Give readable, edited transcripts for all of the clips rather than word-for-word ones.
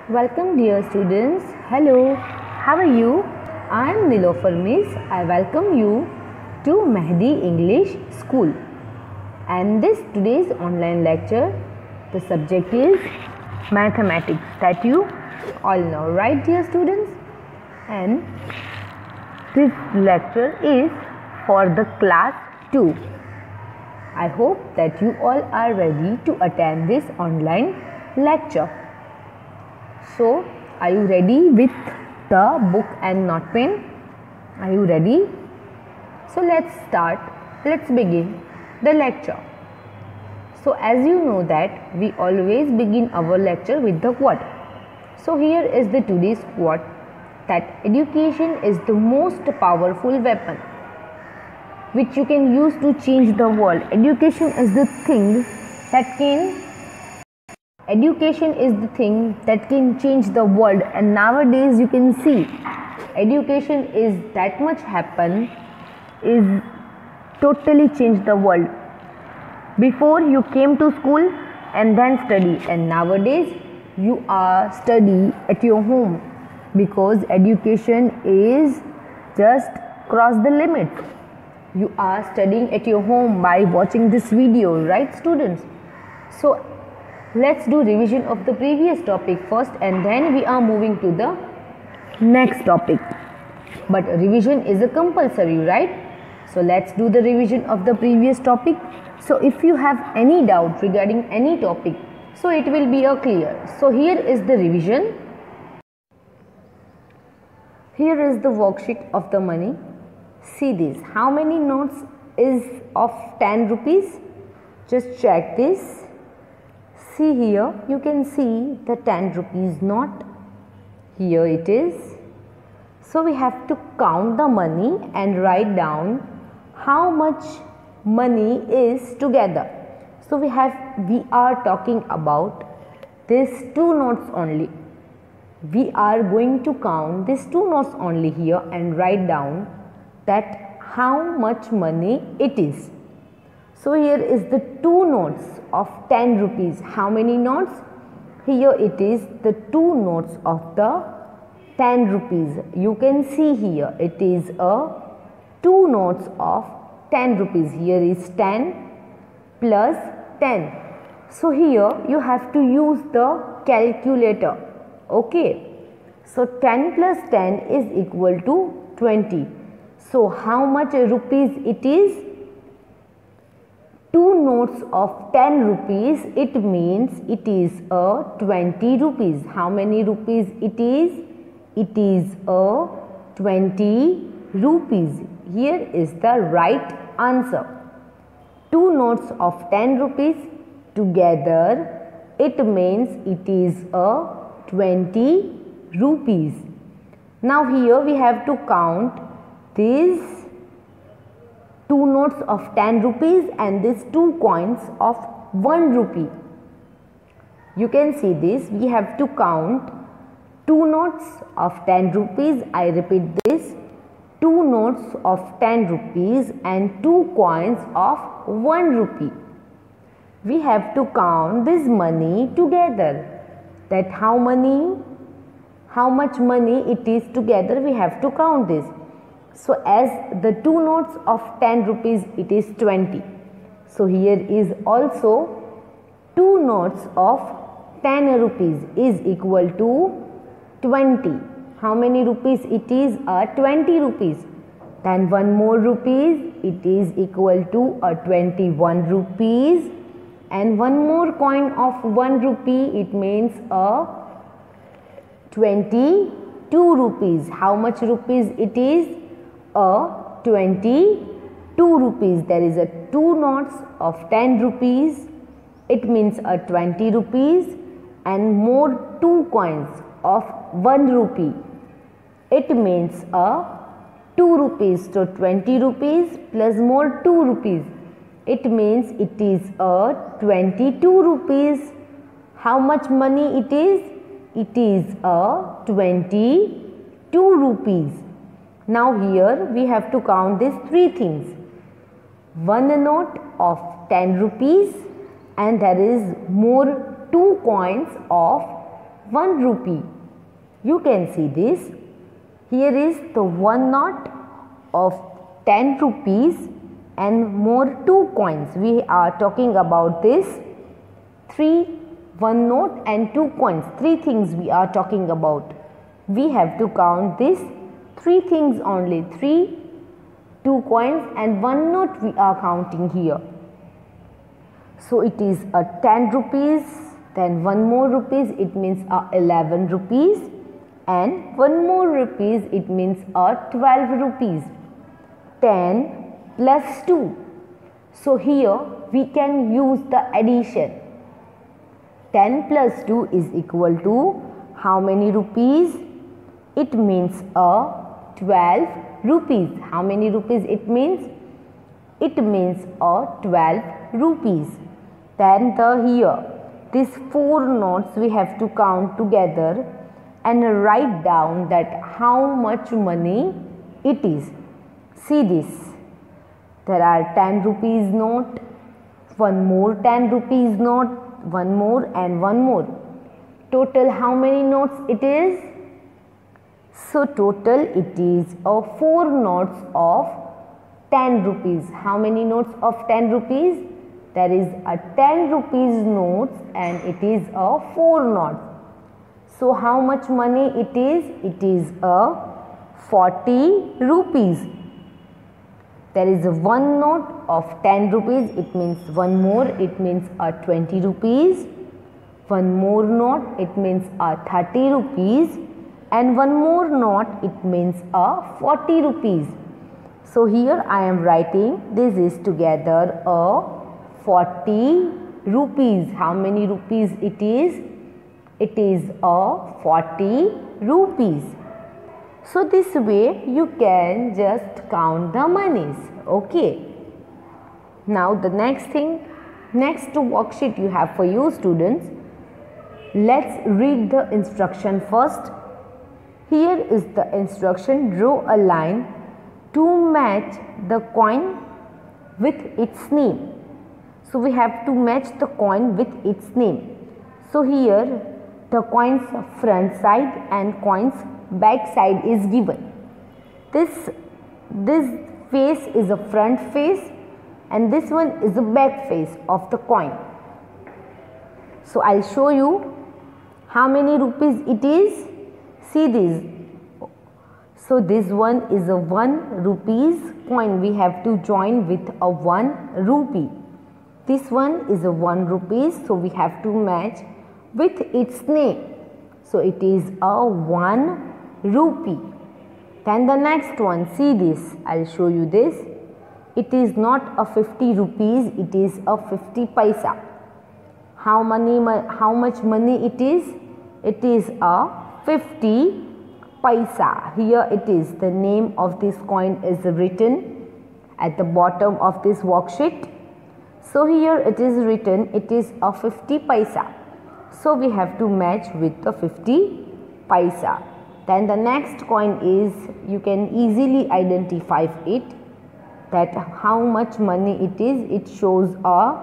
Welcome dear students. Hello. How are you? I am Nilofer Miss. I welcome you to Mehdi English School. And this today's online lecture, the subject is mathematics, that you all know, right dear students? And this lecture is for the class 2. I hope that you all are ready to attend this online lecture. So, are you ready with the book and not pen? Are you ready? So, let's start. Let's begin the lecture. So, as you know that we always begin our lecture with the quote. So, here is the today's quote, that education is the most powerful weapon which you can use to change the world. Education is the thing that can change the world, and nowadays you can see education is that much is totally changed the world. Before you came to school and then study, and nowadays you are study at your home because education is just cross the limit. You are studying at your home by watching this video, right students? So let's do revision of the previous topic first, and then we are moving to the next topic. But revision is a compulsory, right? So let's do the revision of the previous topic. So if you have any doubt regarding any topic, so it will be clear. So here is the revision. Here is the worksheet of the money. See this. How many notes is of 10 rupees? Just check this. See here, you can see the 10 rupees note. Here it is. So we have to count the money and write down how much money is together. So we are talking about these two notes only. We are going to count these two notes only here and write down that how much money it is. So here is the two notes of 10 rupees. How many notes? Here it is the two notes of the 10 rupees. You can see here it is two notes of 10 rupees. Here is 10 plus 10. So here you have to use the calculator. Okay. So 10 plus 10 is equal to 20. So how much rupees it is? Two notes of 10 rupees, it means it is 20 rupees. How many rupees it is? It is 20 rupees. Here is the right answer. Two notes of 10 rupees together, it means it is 20 rupees. Now here we have to count these two notes of 10 rupees and these two coins of 1 rupee. You can see this. We have to count two notes of 10 rupees. I repeat this. Two notes of 10 rupees and two coins of 1 rupee. We have to count this money together. That how much money it is together, we have to count this. So as the two notes of 10 rupees, it is 20. So here is also two notes of 10 rupees is equal to 20. How many rupees it is? 20 rupees. Then one more rupees, it is equal to 21 rupees. And one more coin of 1 rupee, it means 22 rupees. How much rupees it is? 22 rupees. There is two notes of 10 rupees. It means 20 rupees and more two coins of 1 rupee. It means 2 rupees. So 20 rupees plus more 2 rupees. It means it is 22 rupees. How much money it is? It is 22 rupees. Now here we have to count these three things. One note of 10 rupees and there is more two coins of 1 rupee. You can see this. Here is the 1 note of 10 rupees and more 2 coins. We are talking about this 1 note and 2 coins. 3 things we are talking about. We have to count this 3 things only. 3, 2 coins and 1 note we are counting here. So it is a 10 rupees, then 1 more rupees, it means a 11 rupees, and 1 more rupees, it means a 12 rupees. 10 plus 2. So here we can use the addition. 10 plus 2 is equal to how many rupees? It means a 12 rupees. How many rupees it means? It means a 12 rupees. Then here, these 4 notes we have to count together and write down that how much money it is. See this. There are 10 rupees note, 1 more 10 rupees note, 1 more and 1 more. Total how many notes it is? So total it is 4 notes of 10 rupees. How many notes of 10 rupees? There is a 10 rupees notes and it is a 4 notes. So how much money it is? It is a 40 rupees. There is a 1 note of 10 rupees. It means 1 more. It means a 20 rupees. 1 more note. It means a 30 rupees. And 1 more note. It means a 40 rupees. So here I am writing this is together a 40 rupees. How many rupees it is? It is a 40 rupees. So this way you can just count the monies. Okay. Now the next worksheet you have for you students. Let's read the instruction first. Here is the instruction. Draw a line to match the coin with its name. So we have to match the coin with its name. So here the coin's front side and coin's back side is given. This face is a front face and this one is the back face of the coin. So I'll show you how many rupees it is. See this. So this one is a 1 rupees coin. We have to join with a 1 rupee. This one is a 1 rupees. So we have to match with its name. So it is a 1 rupee. Then the next one, see this. I'll show you this. It is not a 50 rupees. It is a 50 paisa. How much money it is? It is a 50 paisa. Here it is. The name of this coin is written at the bottom of this worksheet. So here it is written. It is a 50 paisa. So we have to match with the 50 paisa. Then the next coin is, you can easily identify it, that how much money it is. It shows a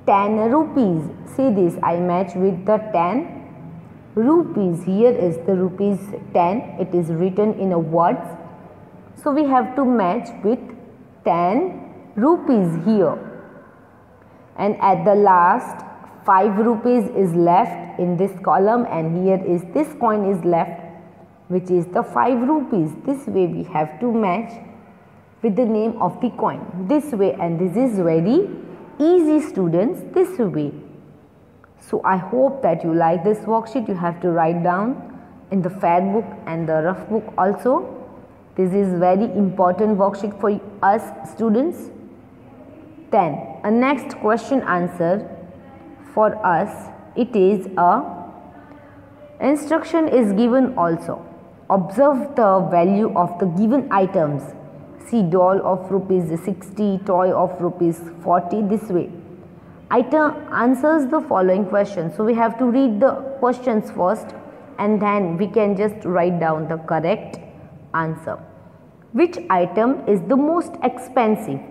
10 rupees. See this, I match with the 10 rupees. Here is the rupees 10. It is written in a words. So we have to match with 10 rupees here. And at the last, 5 rupees is left in this column, and here is this coin is left, which is the 5 rupees. This way we have to match with the name of the coin. This way, and this is very easy students, this way. So I hope that you like this worksheet. You have to write down in the fact book and the rough book also. This is very important worksheet for us students. Then a next question answer for us, it is a instruction is given also. Observe the value of the given items. See, doll of rupees 60, toy of rupees 40, this way. Item answers the following questions. So we have to read the questions first and then we can just write down the correct answer. Which item is the most expensive?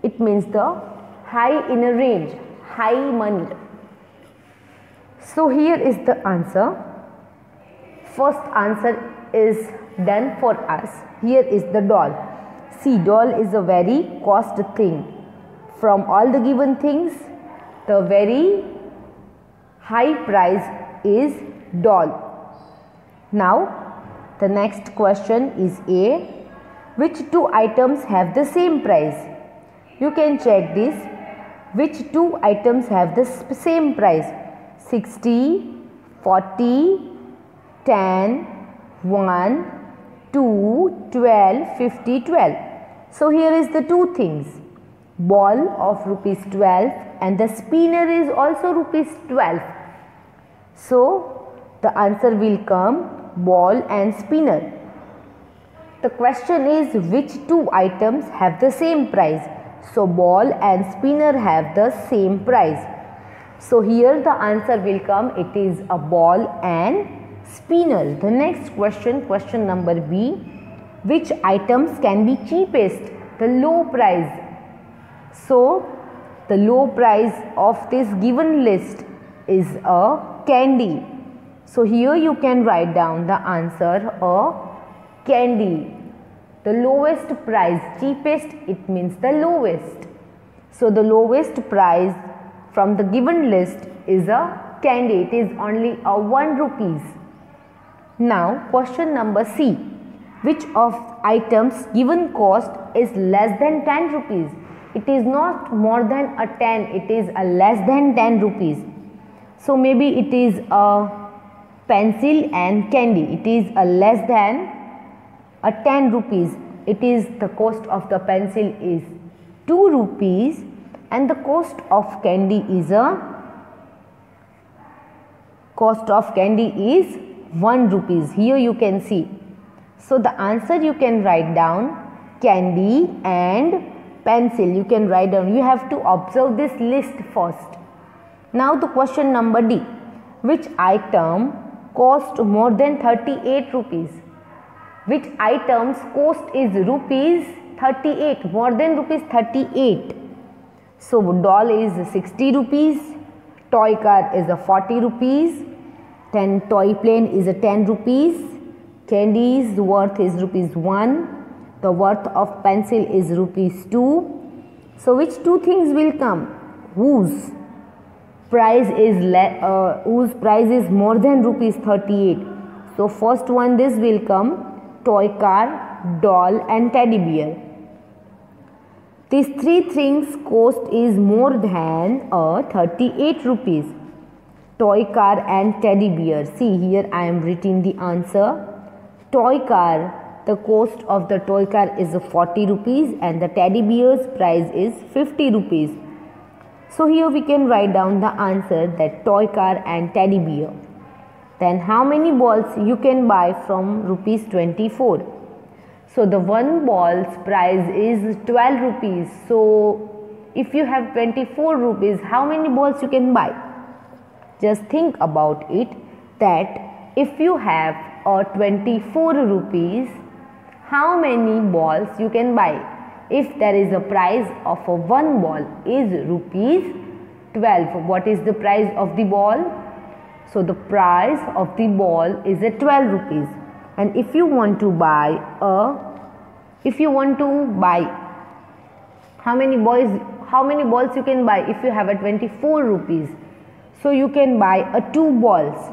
It means the high in a range, high money. So here is the answer. first answer is done for us. Here is the doll. See, doll is a very cost thing. From all the given things, the very high price is doll. Now, the next question is A. Which two items have the same price? You can check this. Which two items have the same price? 60, 40, 10, 1, 2, 12, 50, 12. So here is the two things. Ball of rupees 12 and the spinner is also rupees 12. So the answer will come ball and spinner. The question is which two items have the same price? So ball and spinner have the same price. So here the answer will come, it is a ball and spinner. The next question, question number B. Which items can be cheapest? The low price. So the low price of this given list is a candy. So here you can write down the answer, a candy. The lowest price, cheapest, it means the lowest. So the lowest price from the given list is a candy. It is only a 1 rupees. Now question number C. Which of items given cost is less than 10 rupees? It is not more than a 10, it is a less than 10 rupees. So maybe it is a pencil and candy. It is a less than a 10 rupees. It is the cost of the pencil is 2 rupees and the cost of candy is 1 rupees. Here you can see. So the answer you can write down candy and pencil. You can write down. You have to observe this list first. Now the question number D. Which item cost more than 38 rupees? Which item's cost is rupees 38, more than rupees 38? So doll is 60 rupees, toy car is a 40 rupees, then toy plane is a 10 rupees, candy's worth is rupees 1, the worth of pencil is rupees 2. So which two things will come? Whose price is more than rupees 38? So first one, this will come toy car, doll and teddy bear. These three things cost is more than 38 rupees. Toy car and teddy bear. See here I am writing the answer. Toy car, the cost of the toy car is 40 rupees and the teddy bear's price is 50 rupees. So here we can write down the answer, that toy car and teddy bear. Then how many balls you can buy from rupees 24? So the one ball's price is 12 rupees. So if you have 24 rupees, how many balls you can buy? Just think about it, that if you have 24 rupees, how many balls you can buy? If there is a price of one ball is rupees 12. What is the price of the ball? So the price of the ball is 12 rupees. And if you want to buy how many balls you can buy if you have 24 rupees? So you can buy 2 balls.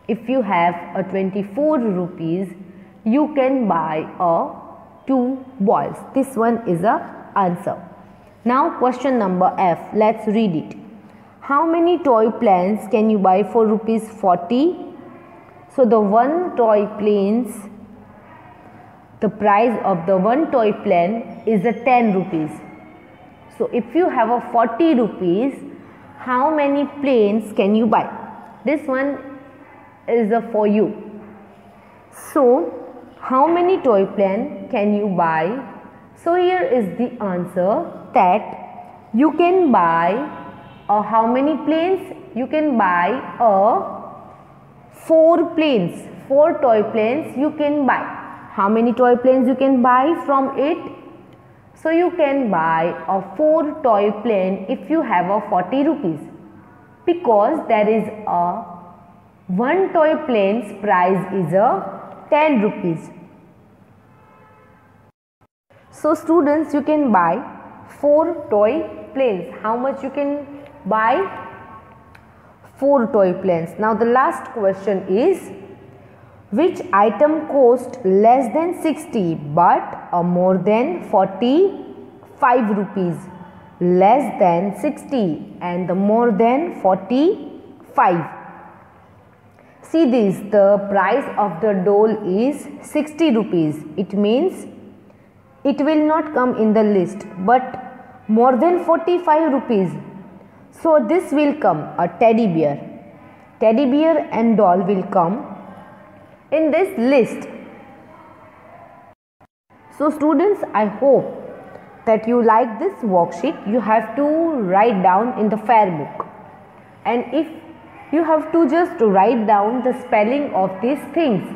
If you have 24 rupees, you can buy 2 balls. This one is a answer. Now question number F. Let's read it. How many toy planes can you buy for rupees 40? So the one toy planes, the price of the one toy plane is 10 rupees. So if you have 40 rupees, how many planes can you buy? This one is for you. So how many toy plane can you buy? So here is the answer, that you can buy how many planes? You can buy 4 planes, 4 toy planes you can buy. How many toy planes you can buy from it? So you can buy 4 toy plane if you have 40 rupees, because there is One toy plane's price is a 10 rupees. So students, you can buy 4 toy planes. How much you can buy? 4 toy planes. Now the last question is, which item cost less than 60 but more than 45 rupees? Less than 60 and more than 45. See this, the price of the doll is 60 rupees. It means it will not come in the list, but more than 45 rupees. So this will come, a teddy bear. Teddy bear and doll will come in this list. So students, I hope that you like this worksheet. You have to write down in the fair book, and if you have to just write down the spelling of these things.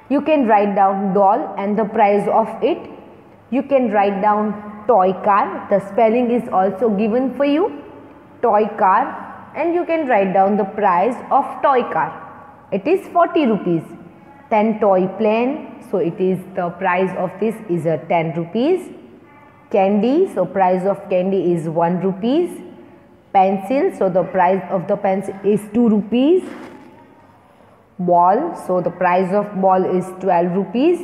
You can write down doll and the price of it. You can write down toy car. The spelling is also given for you. Toy car, and you can write down the price of toy car. It is 40 rupees. Then toy plane. So it is the price of this is a 10 rupees. Candy. So price of candy is 1 rupees. Pencil. So the price of the pencil is 2 rupees. Ball. So the price of ball is 12 rupees.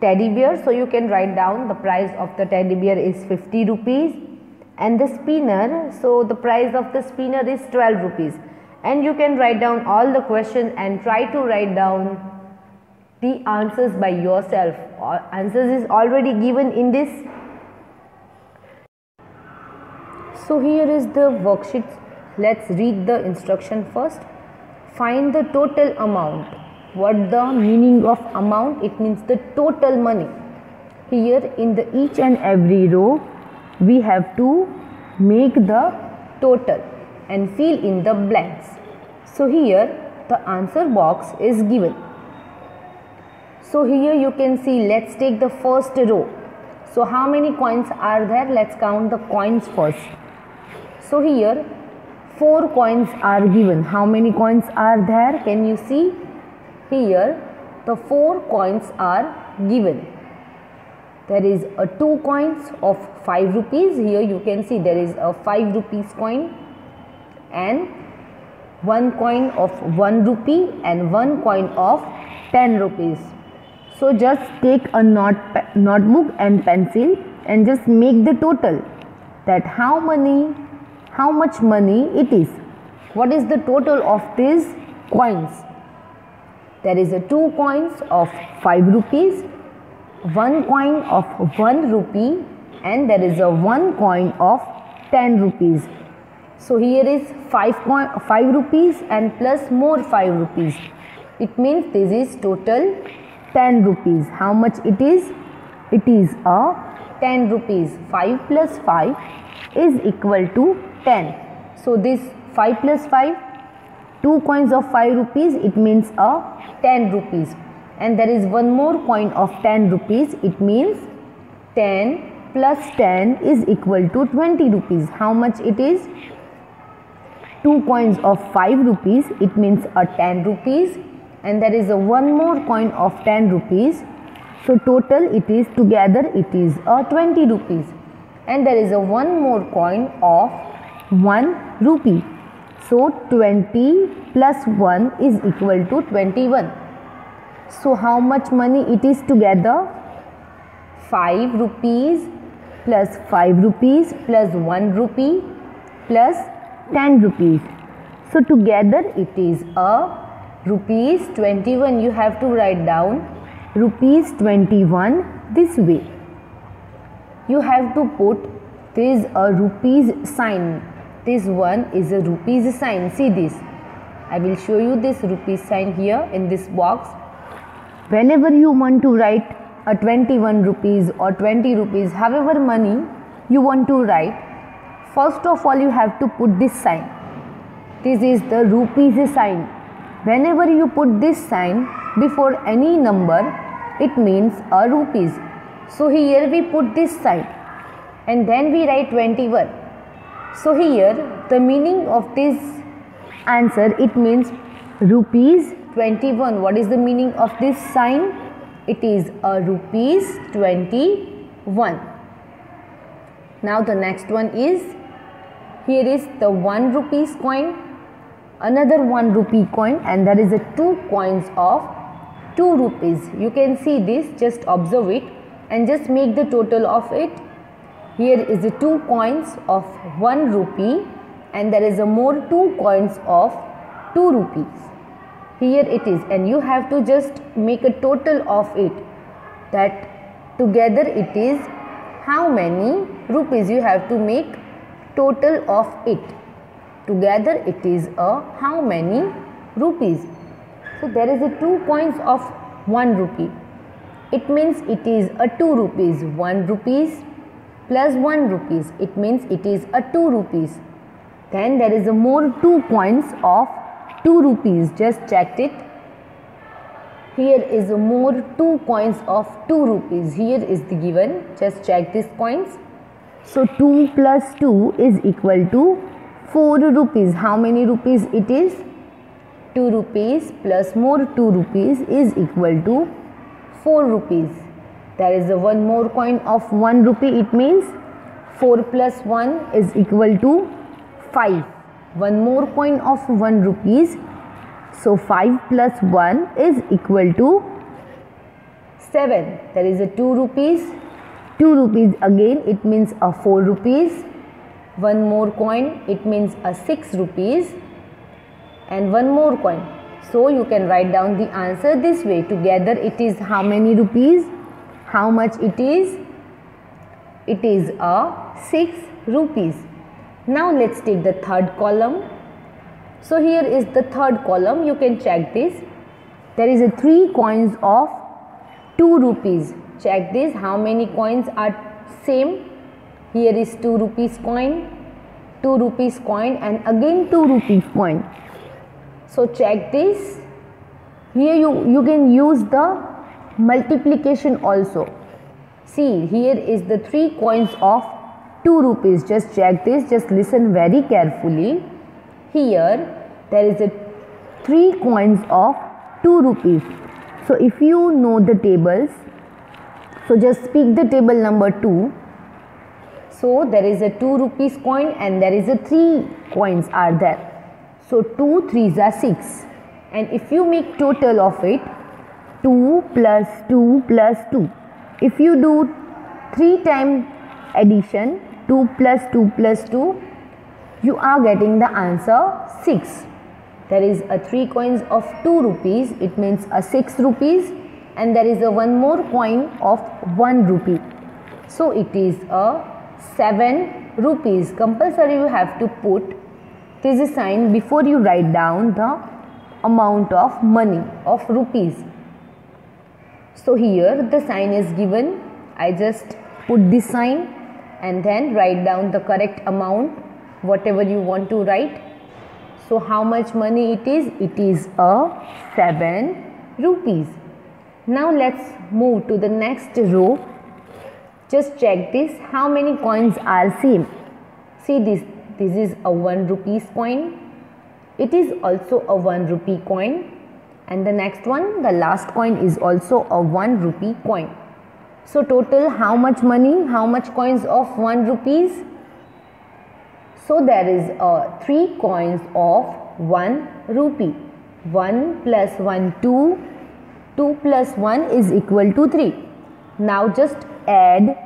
Teddy bear. So you can write down the price of the teddy bear is 50 rupees. And the spinner. So the price of the spinner is 12 rupees. And you can write down all the questions and try to write down the answers by yourself. Answers is already given in this. So here is the worksheet. Let's read the instruction first. Find the total amount. What the meaning of amount? It means the total money. Here in the each and every row we have to make the total and fill in the blanks. So here the answer box is given. So here you can see, let's take the first row. So how many coins are there? Let's count the coins first. So here 4 coins are given. How many coins are there? Can you see? Here the 4 coins are given. There is a 2 coins of 5 rupees. Here you can see there is a 5 rupees coin and 1 coin of 1 rupee and 1 coin of 10 rupees. So just take a notebook and pencil and just make the total, that how much money it is. What is the total of these coins? There is a 2 coins of 5 rupees, 1 coin of 1 rupee and there is a 1 coin of 10 rupees. So here is 5 rupees and plus more 5 rupees. It means this is total 10 rupees. How much it is? It is a 10 rupees. 5 plus 5 is equal to 10. So this 5 plus 5, 2 coins of 5 rupees, it means a 10 rupees. And there is one more coin of 10 rupees. It means 10 plus 10 is equal to 20 rupees. How much it is? 2 coins of 5 rupees, it means a 10 rupees. And there is a one more coin of 10 rupees. So total it is together it is a 20 rupees. And there is a one more coin of 1 rupee. So 20 plus 1 is equal to 21. So how much money it is together? 5 rupees plus 5 rupees plus 1 rupee plus 10 rupees. So together it is a rupees 21. You have to write down rupees 21 this way. You have to put this a rupees sign. This one is a rupees sign. See this. I will show you this rupees sign here in this box. Whenever you want to write a 21 rupees or 20 rupees, however money you want to write, first of all you have to put this sign. This is the rupees sign. Whenever you put this sign before any number, it means a rupees. So here we put this sign and then we write 21. So here the meaning of this answer, it means rupees 21. What is the meaning of this sign? It is a rupees 21. Now the next one is, here is the 1 rupees coin, another 1 rupee coin, and there is a 2 coins of 2 rupees. You can see this, just observe it and just make the total of it. Here is the 2 coins of 1 rupee and there is a more 2 coins of 2 rupees. Here it is, and you have to just make a total of it, that together it is how many rupees. You have to make total of it. Together it is a how many rupees. So there is a 2 coins of 1 rupee. It means it is a 2 rupees. 1 rupees plus 1 rupees. It means it is a 2 rupees. Then there is a more 2 coins of 2 rupees. Just checked it. Here is a more 2 coins of 2 rupees. Here is the given. Just check these coins. So 2 plus 2 is equal to 4 rupees. How many rupees it is? 2 rupees plus more 2 rupees is equal to 4 rupees. There is a one more coin of 1 rupee. It means 4 plus 1 is equal to 5. One more coin of 1 rupees. So 5 plus 1 is equal to 7. There is a 2 rupees. 2 rupees again, it means a 4 rupees. One more coin, it means a 6 rupees. And one more coin. So you can write down the answer this way. Together it is how many rupees? How much it is? It is a 6 rupees. Now let's take the third column. So here is the third column. You can check this. There is a 3 coins of 2 rupees. Check this. How many coins are same? Here is 2 rupees coin, 2 rupees coin, and again 2 rupees coin. So check this. Here you can use the multiplication also. See, here is the 3 coins of 2 rupees. Just check this. Just listen very carefully. Here there is a 3 coins of 2 rupees. So if you know the tables, so just speak the table number 2. So there is a 2 rupees coin and there is a 3 coins are there. So 2 3s are 6. And if you make total of it, 2 plus 2 plus 2. If you do 3 time addition, 2 plus 2 plus 2, you are getting the answer 6. There is a 3 coins of 2 rupees. It means a 6 rupees. And there is a one more coin of 1 rupee. So it is a 7 rupees. Compulsory you have to put this sign before you write down the amount of money of rupees. So here the sign is given. I just put this sign and then write down the correct amount, whatever you want to write. So how much money it is? It is a 7 rupees. Now let's move to the next row. Just check this. How many coins are same? See this. This is a 1 rupees coin. It is also a 1 rupee coin. And the next one, the last coin, is also a 1 rupee coin. So total how much money? How much coins of 1 rupees? So there is 3 coins of 1 rupee. 1 plus 1, 2. 2 plus 1 is equal to 3. Now just add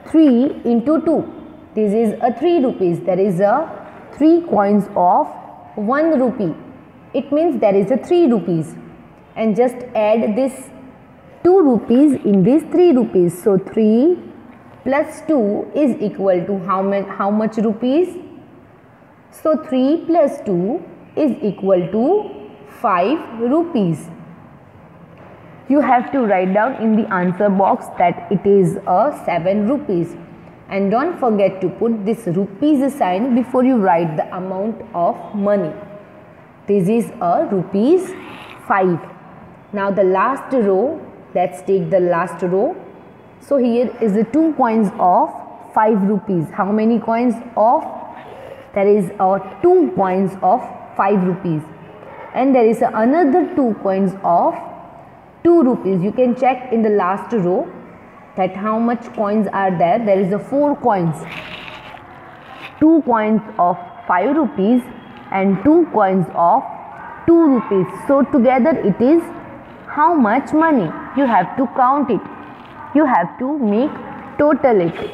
3 into 2. This is a 3 rupees. There is a 3 coins of 1 rupee. It means there is a 3 rupees. And just add this 2 rupees in this 3 rupees. So 3 plus 2 is equal to how much rupees? So 3 plus 2 is equal to 5 rupees. You have to write down in the answer box that it is a 7 rupees. And don't forget to put this rupees sign before you write the amount of money. This is a rupees 5. Now the last row, let's take the last row. So here is the 2 coins of 5 rupees. How many coins of? There is 2 coins of 5 rupees. and there is another 2 coins of 2 rupees. You can check in the last row that how much coins are there. There is a 4 coins, 2 coins of 5 rupees and 2 coins of 2 rupees. So together it is how much money? You have to count it. You have to make total it.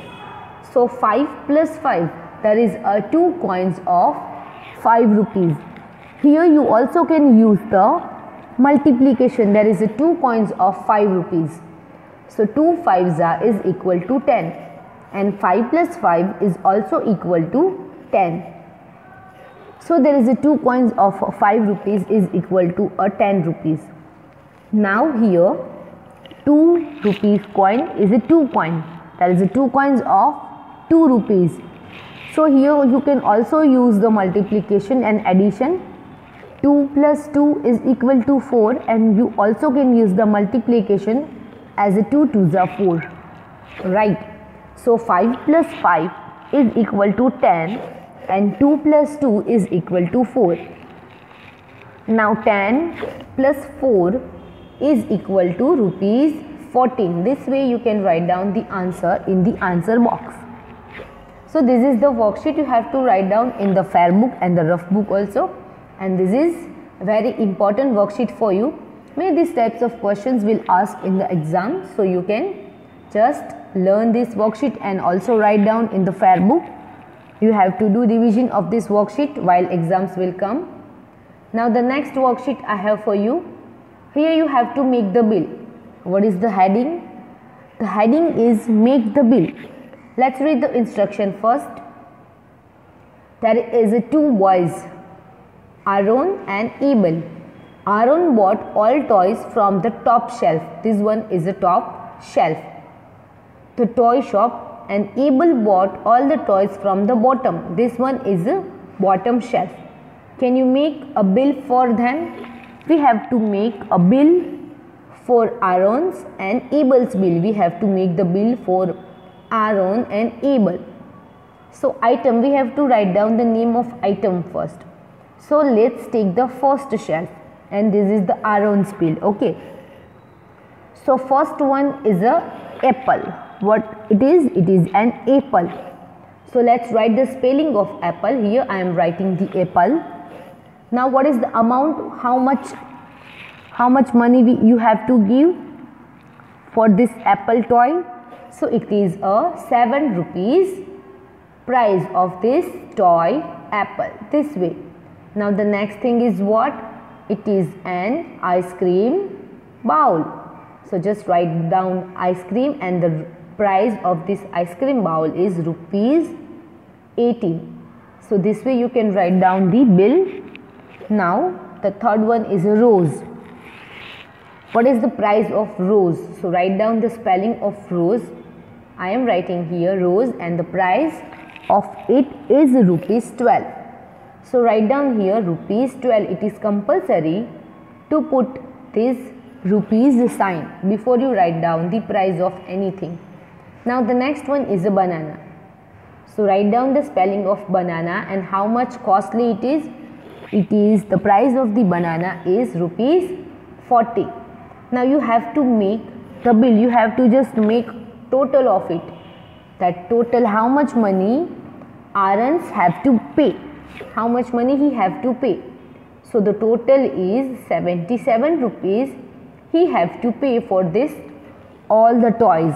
So 5 plus 5, there is a 2 coins of 5 rupees. Here you also can use the multiplication. There is a 2 coins of 5 rupees. So 2 5s is equal to 10, and 5 plus 5 is also equal to 10. So there is a 2 coins of 5 rupees is equal to a 10 rupees. Now here 2 rupees coin is a 2 coin. There is a 2 coins of 2 rupees. So here you can also use the multiplication and addition. 2 plus 2 is equal to 4, and you also can use the multiplication as a 2 2s are 4. Right. So 5 plus 5 is equal to 10 and 2 plus 2 is equal to 4. Now 10 plus 4 is equal to rupees 14. This way you can write down the answer in the answer box. So this is the worksheet you have to write down in the fair book and the rough book also, and this is very important worksheet for you. May these types of questions will ask in the exam, so you can just learn this worksheet and also write down in the fair book. You have to do revision of this worksheet while exams will come. Now the next worksheet I have for you. Here you have to make the bill. What is the heading? The heading is make the bill. Let's read the instruction first. There is a 2 boys, Aaron and Abel. Aaron bought all toys from the top shelf. This one is the top shelf, the toy shop, and Abel bought all the toys from the bottom. This one is the bottom shelf. Can you make a bill for them? We have to make a bill for Aaron's and Abel's bill. We have to make the bill for Aaron and Abel. So item, we have to write down the name of item first. So let's take the first shelf, and this is the Aaron's bill. Okay. So first one is a apple. What it is? It is an apple. So let's write the spelling of apple. Here I am writing the apple. Now what is the amount? How much money you have to give for this apple toy? So it is a 7 rupees price of this toy apple. This way. Now the next thing is what? It is an ice cream bowl. So just write down ice cream, and the price of this ice cream bowl is rupees 18. So this way you can write down the bill. Now the third one is a rose. What is the price of rose? So write down the spelling of rose. I am writing here rose, and the price of it is rupees 12. So write down here rupees 12. It is compulsory to put this rupees sign before you write down the price of anything. Now the next one is a banana. So write down the spelling of banana and how much costly it is. It is the price of the banana is rupees 40. Now you have to make the bill. You have to just make total of it. That total, how much money Aaron's have to pay. How much money he have to pay. So the total is 77 rupees he have to pay for this all the toys.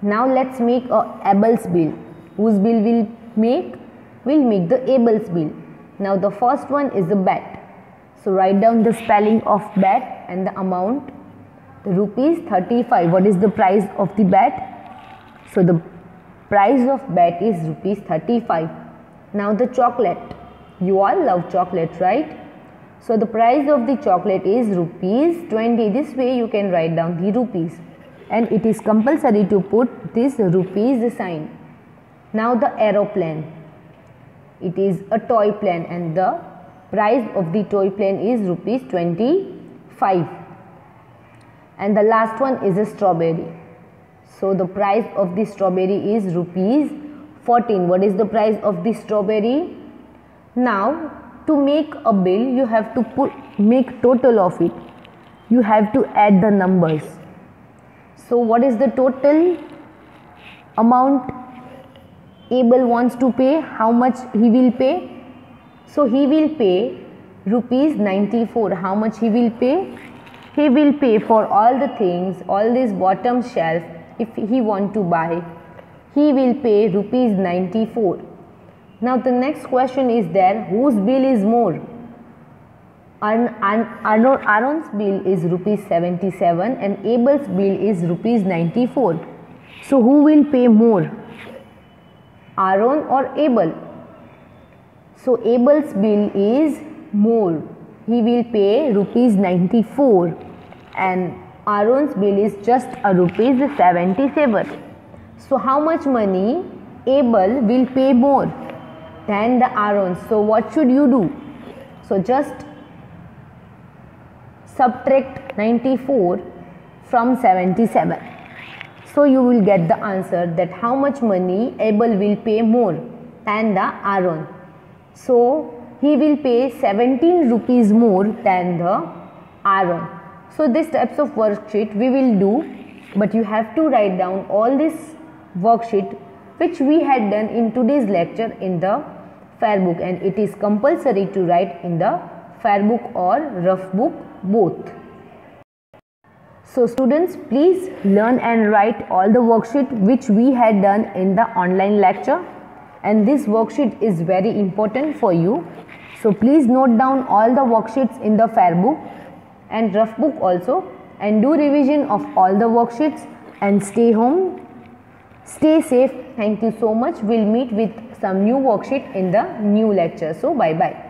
Now let's make a Abel's bill. Whose bill will make? We'll make the Abel's bill. Now the first one is a bat. So write down the spelling of bat and the amount. The rupees 35. What is the price of the bat? So the price of bat is rupees 35. Now the chocolate. You all love chocolate, right? So the price of the chocolate is rupees 20. This way you can write down the rupees. And it is compulsory to put this rupees sign. Now the aeroplane. It is a toy plane, and the price of the toy plane is rupees 25. And the last one is a strawberry. So the price of the strawberry is rupees 14. What is the price of the strawberry? Now to make a bill, you have to make total of it. You have to add the numbers. So what is the total amount Abel wants to pay? How much he will pay? So he will pay rupees 94. How much he will pay? He will pay for all the things, all this bottom shelf. If he want to buy, he will pay rupees 94. Now the next question is there, whose bill is more? Aaron's bill is rupees 77 and Abel's bill is rupees 94. So who will pay more, Aaron or Abel? So Abel's bill is more. He will pay rupees 94 and Aaron's bill is just a rupees 77. So how much money Abel will pay more than the Aaron? So what should you do? So just subtract 94 from 77. So you will get the answer that how much money Abel will pay more than the Aaron. So he will pay 17 rupees more than the Aaron. So these types of worksheet we will do, but you have to write down all this worksheet which we had done in today's lecture in the fair book, and it is compulsory to write in the fair book or rough book both. So students, please learn and write all the worksheet which we had done in the online lecture, and this worksheet is very important for you. So please note down all the worksheets in the fair book and rough book also, and do revision of all the worksheets and stay home. Stay safe. Thank you so much. We'll meet with some new worksheet in the new lecture. So bye bye.